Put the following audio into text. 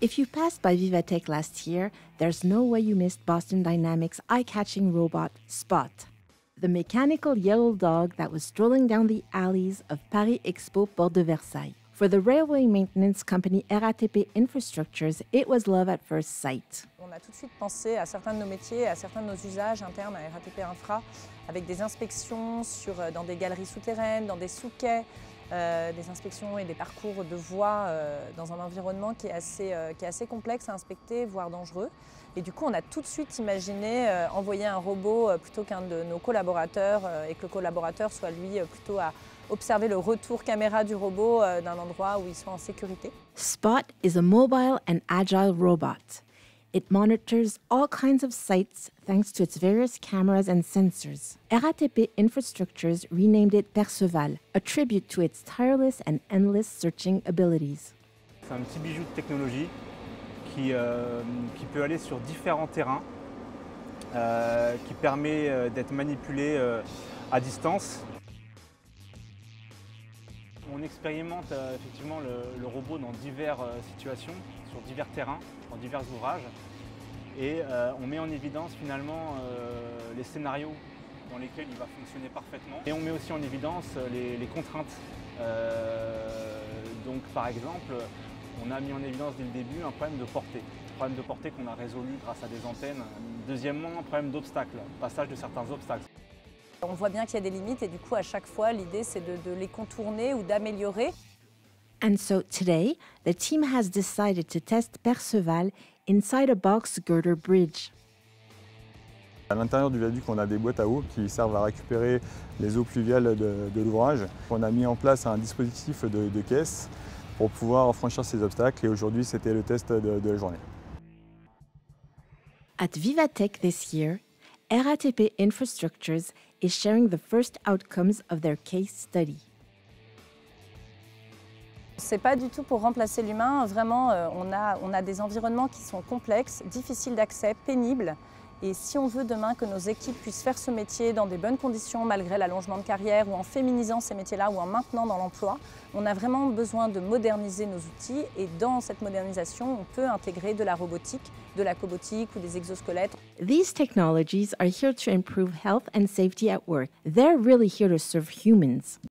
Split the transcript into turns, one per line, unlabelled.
If you passed by Vivatech last year, there's no way you missed Boston Dynamics' eye-catching robot, Spot, the mechanical yellow dog that was strolling down the alleys of Paris Expo Porte de Versailles. For the railway maintenance company RATP Infrastructures, it was love at first sight.
On a tout de suite pensé à certains de nos métiers, à certains de nos usages internes à RATP Infra, avec des inspections dans des galeries souterraines, dans des sous-quais, des inspections et des parcours de voies dans un environnement qui est assez complexe à inspecter, voire dangereux. Et du coup, on a tout de suite imaginé envoyer un robot plutôt qu'un de nos collaborateurs et que le collaborateur soit lui plutôt à observer le retour caméra du robot d'un endroit où il soit en sécurité.
Spot is a mobile and agile robot. It monitors all kinds of sites thanks to its various cameras and sensors. RATP Infrastructures renamed it Perceval, a tribute to its tireless and endless searching abilities.
C'est un petit bijou de technologie qui peut aller sur différents terrains, qui permet d'être manipulé à distance. On expérimente effectivement le robot dans diverses situations, sur divers terrains, dans divers ouvrages. Et on met en évidence finalement les scénarios dans lesquels il va fonctionner parfaitement. Et on met aussi en évidence les contraintes. Donc par exemple, on a mis en évidence dès le début un problème de portée. Un problème de portée qu'on a résolu grâce à des antennes. Deuxièmement, un problème d'obstacle, passage de certains obstacles.
On voit bien qu'il y a des limites et du coup, à chaque fois, l'idée, c'est de les contourner ou d'améliorer.
And so today, the team has decided to test Perceval inside a box girder bridge.
À l'intérieur du viaduc, on a des boîtes à eau qui servent à récupérer les eaux pluviales de l'ouvrage. On a mis en place un dispositif de caisse pour pouvoir franchir ces obstacles et aujourd'hui, c'était le test de la journée.
At Vivatech this year, RATP Infrastructures is sharing the first outcomes of their case study.
C'est pas du tout pour remplacer l'humain, vraiment on a des environnements qui sont complexes, difficiles d'accès, pénibles. Et si on veut demain que nos équipes puissent faire ce métier dans des bonnes conditions malgré l'allongement de carrière ou en féminisant ces métiers-là ou en maintenant dans l'emploi, on a vraiment besoin de moderniser nos outils et dans cette modernisation, on peut intégrer de la robotique, de la cobotique ou des exosquelettes.
These technologies are here to improve health and safety at work. They're really here to serve humans.